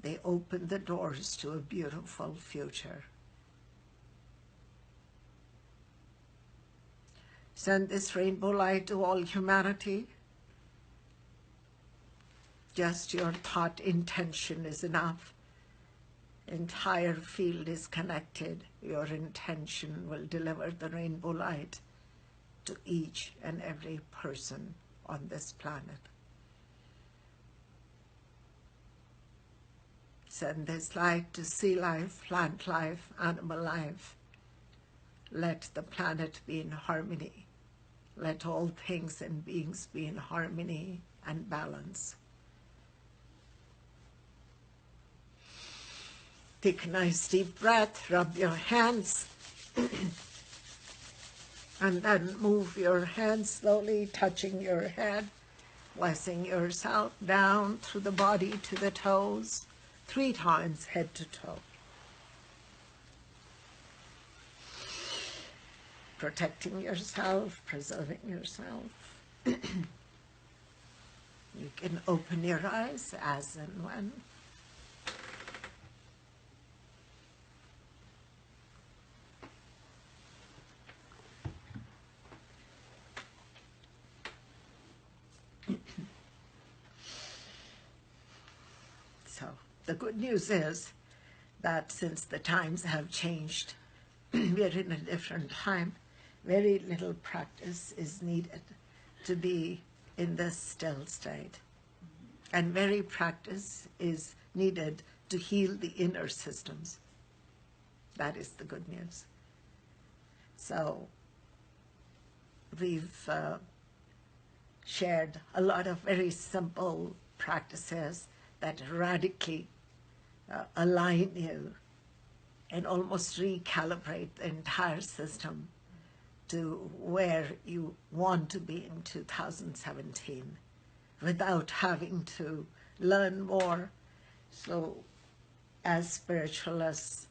they open the doors to a beautiful future. Send this rainbow light to all humanity. Just your thought intention is enough. Entire field is connected. Your intention will deliver the rainbow light to each and every person on this planet. Send this light to sea life, plant life, animal life. Let the planet be in harmony. Let all things and beings be in harmony and balance. Take a nice deep breath, rub your hands, and then move your hands slowly, touching your head, blessing yourself down through the body to the toes, 3 times head to toe. Protecting yourself, preserving yourself. You can open your eyes as and when. the good news is that since the times have changed, we are in a different time. Very little practice is needed to be in this still state. And very practice is needed to heal the inner systems. That is the good news. So we've shared a lot of very simple practices that radically align you and almost recalibrate the entire system to where you want to be in 2017 without having to learn more. So as spiritualists,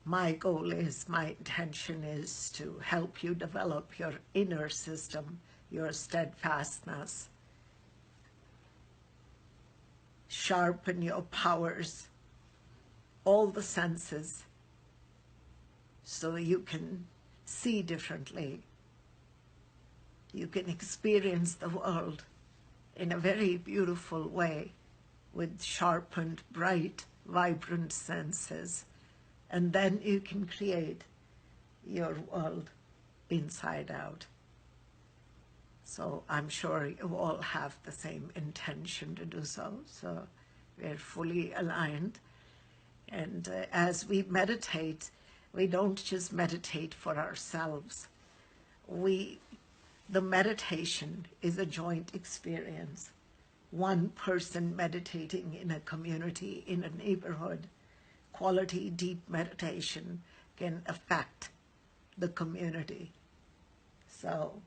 my goal is, my intention is to help you develop your inner system, your steadfastness, sharpen your powers, all the senses, so you can see differently. You can experience the world in a very beautiful way with sharpened, bright, vibrant senses. And then you can create your world inside out. So I'm sure you all have the same intention to do so. So we're fully aligned. And as we meditate, we don't just meditate for ourselves. The meditation is a joint experience. One person meditating in a community, in a neighborhood, quality deep meditation can affect the community. So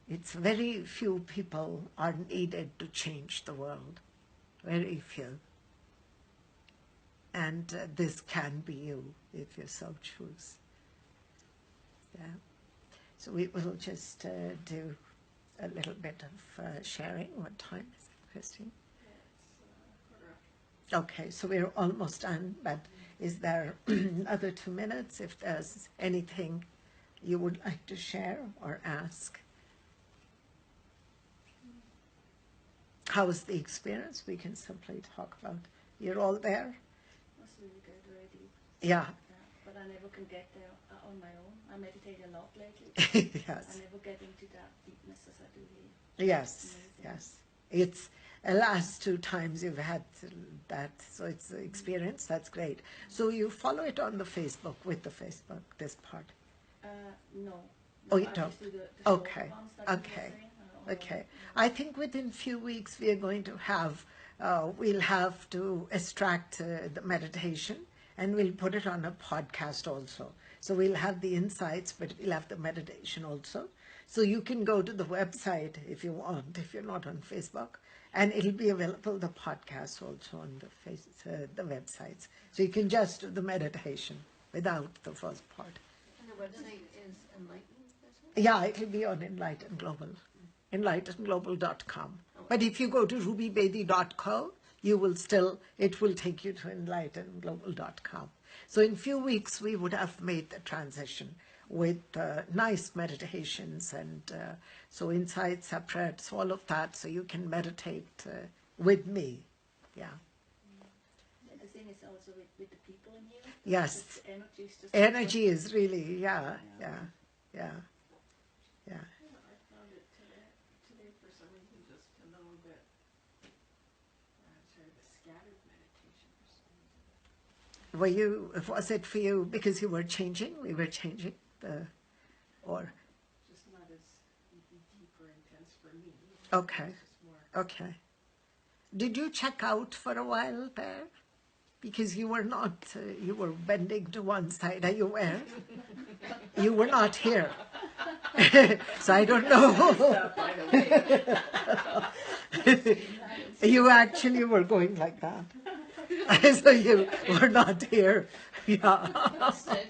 it's very few people are needed to change the world. Very few. And this can be you if you so choose. Yeah. So we will just do a little bit of sharing. What time is it, Christine? Okay, so we're almost done, but is there another 2 minutes if there's anything you would like to share or ask? How was the experience? We can simply talk about. You're all there? That's really good already. Yeah. But I never can get there on my own. I meditate a lot lately. Yes. I never get into that deepness as I do here. Yes, yes. It's the last 2 times you've had that, so it's an experience. That's great. So you follow it on the Facebook, with the Facebook, this part? No. Oh, you I don't? just do the Okay, short ones that you were okay, saying. I don't okay. know. I think within few weeks we are going to have, we'll have to extract the meditation and we'll put it on a podcast also. So we'll have the insights, but we'll have the meditation also. So you can go to the website if you want, if you're not on Facebook, and it'll be available, the podcast also on the websites. So you can just do the meditation without the first part. And the website is Enlighten, is it? Yeah, it'll be on Enlighten Global, enlightenglobal.com. But if you go to rubybedi.co, it will take you to enlightenglobal.com. So in few weeks, we would have made the transition with nice meditations and so inside separates, all of that, so you can meditate with me. Yeah. The thing is also with the people in here. Yes. It's energy is just Energy is really, yeah. I found it today for some reason just a little bit, sort of a scattered meditation for some reason. Was it for you because you were changing? We were changing or? Just not as deep or intense for me. Okay, Just more. okay. Did you check out for a while there? Because you were not, you were bending to one side. Are you aware? You were not here. So I don't know. By the way. You actually were going like that. So you were not here. Yeah. Busted.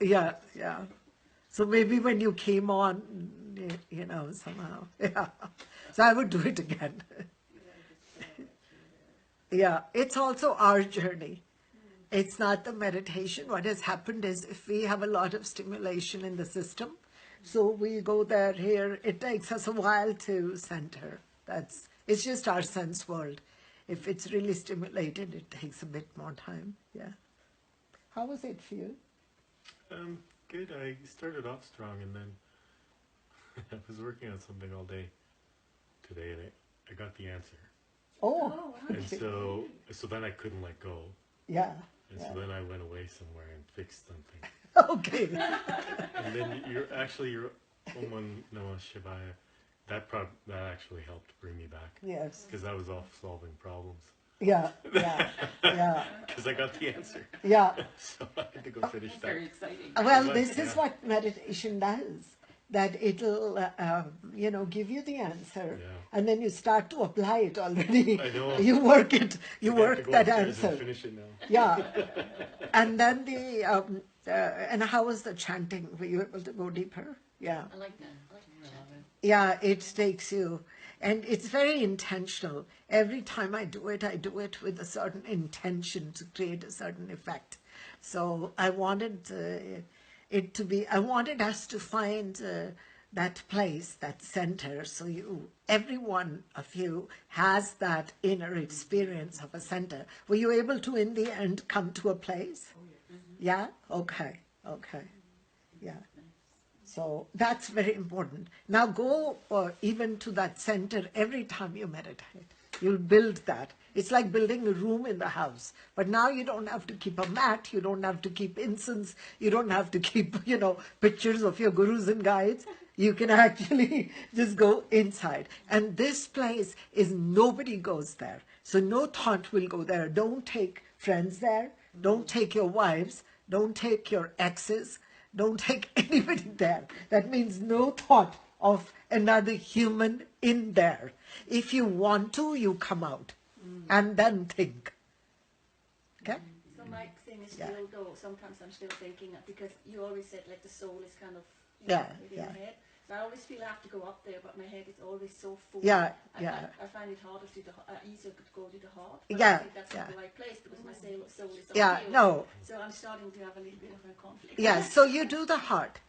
Yeah, yeah. So maybe when you came on, somehow. Yeah. So I would do it again. Yeah, it's also our journey. It's not the meditation. What has happened is if we have a lot of stimulation in the system, So we go there, here. It takes us a while to center. It's just our sense world. If it's really stimulated, it takes a bit more time. Yeah. How was it for you? Good. I started off strong, and then I was working on something all day today, and I got the answer. Oh, wow. And so then I couldn't let go. yeah. And Yeah. so then I went away somewhere and fixed something. Okay. And then your Om Namah Shivaya, that actually helped bring me back. Yes. Because I was off solving problems. Yeah. Yeah. Yeah. Because I got the answer. Yeah. So I had to go finish It's that. very exciting. Well, But, this is yeah. what meditation does. That it'll, give you the answer, Yeah. and then you start to apply it already. I know. You work it. You I have to work go that upstairs answer. and finish it now. Yeah. And then and how was the chanting? Were you able to go deeper? Yeah. I like that. I like chanting. Yeah, it takes you, and it's very intentional. Every time I do it with a certain intention to create a certain effect. So I wanted I wanted us to find that place, that center, so every one of you has that inner experience of a center. Were you able to, in the end, come to a place? Yeah? Okay. Yeah. So that's very important. Now go even to that center every time you meditate. You'll build that. It's like building a room in the house. But now you don't have to keep a mat. You don't have to keep incense. You don't have to keep, pictures of your gurus and guides. You can actually just go inside. And this place is nobody goes there. So no thought will go there. Don't take friends there. Don't take your wives. Don't take your exes. Don't take anybody there. That means no thought of another human in there. If you want to, you come out and then think. Okay? So my thing is Yeah. still though, sometimes I'm still thinking, because you always said like the soul is kind of Yeah, within yeah. the head. So I always feel I have to go up there, but my head is always so full. Yeah, I, yeah. I find it harder easier to go to the heart. But Yeah, I think that's not yeah. the right place because my soul is up Yeah, here. no. So I'm starting to have a little bit of a conflict. Yeah, so you do the heart.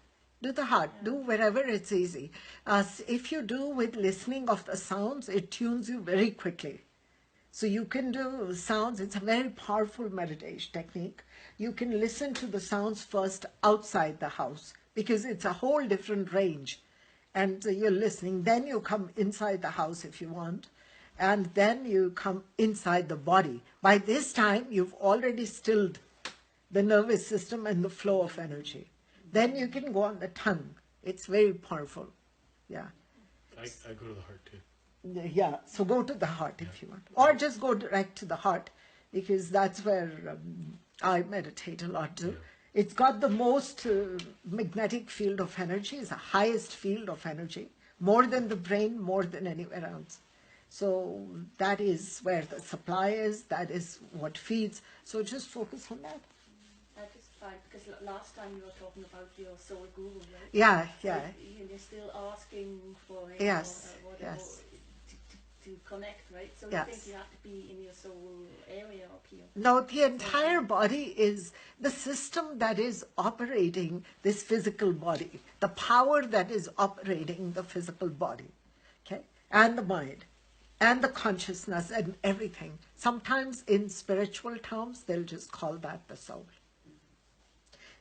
Do the heart. Do wherever it's easy. If you do with listening of the sounds, it tunes you very quickly. So you can do sounds. It's a very powerful meditation technique. You can listen to the sounds first outside the house because it's a whole different range. And you're listening. Then you come inside the house if you want. And then you come inside the body. By this time, you've already stilled the nervous system and the flow of energy. Then you can go on the tongue. It's very powerful. Yeah. I go to the heart too. Yeah, so go to the heart if you want. Or just go direct to the heart because that's where I meditate a lot too. It's got the most magnetic field of energy. It's the highest field of energy. More than the brain, more than anywhere else. So that is where the supply is. That is what feeds. So just focus on that. I just find, because last time you were talking about your soul guru, right? Yeah, So yeah. you're still asking for it Yes, or whatever yes. to connect, right? So Yes. you think you have to be in your soul area up here. No, the entire body is the system that is operating this physical body, the power that is operating the physical body, okay, and the mind, and the consciousness and everything. Sometimes in spiritual terms, they'll just call that the soul.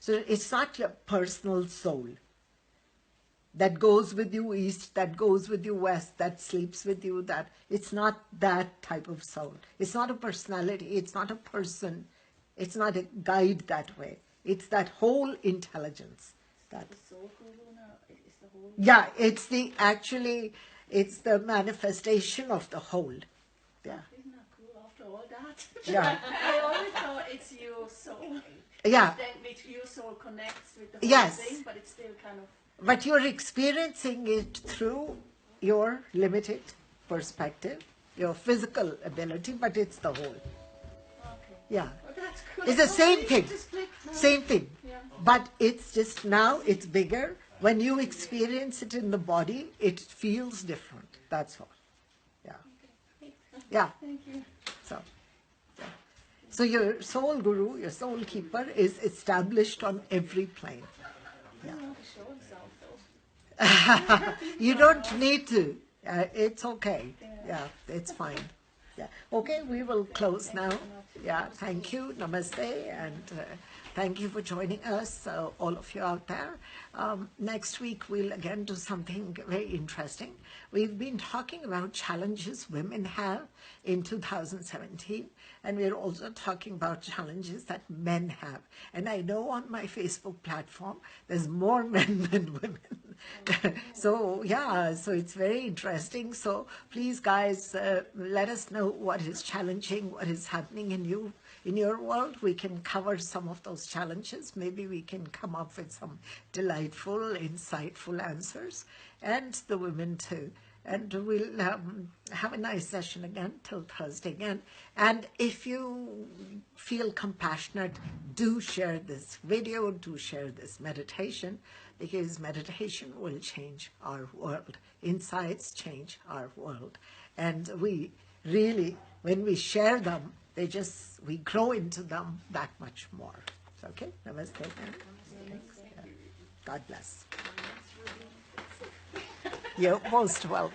So it's not your personal soul that goes with you east, that goes with you west, that sleeps with you, that it's not that type of soul. It's not a personality, it's not a person, it's not a guide that way. It's that whole intelligence. That, The soul guru now is the whole. yeah, it's the manifestation of the whole. Yeah. Isn't that cool after all that? Yeah. I always thought it's your soul. Yeah. Then your soul connects with the whole Yes. thing, but it's still kind of. But you're experiencing it through your limited perspective, your physical ability, but it's the whole. Okay. Yeah. Well, that's good. It's the same Okay, thing. just clicked now. Same thing. Yeah. But it's just now it's bigger. When you experience it in the body, it feels different. That's all. Yeah. Yeah. Thank you. So, yeah. So your soul guru, your soul keeper is established on every plane. He doesn't want to show himself though. You don't need to. It's okay. Yeah, it's fine. Yeah. Okay, we will close now. Yeah, thank you. Namaste. And thank you for joining us, all of you out there. Next week, we'll again do something very interesting. We've been talking about challenges women have in 2017, and we're also talking about challenges that men have. And I know on my Facebook platform, there's more men than women. So yeah, so it's very interesting. So please, guys, let us know what is challenging, what is happening in your world. We can cover some of those challenges. Maybe we can come up with some delightful, insightful answers, and the women too. And we'll have a nice session again till Thursday again. And if you feel compassionate, do share this video, do share this meditation, because meditation will change our world. Insights change our world. And we really, when we share them, we grow into them that much more. Okay? Namaste. God bless. You're most welcome.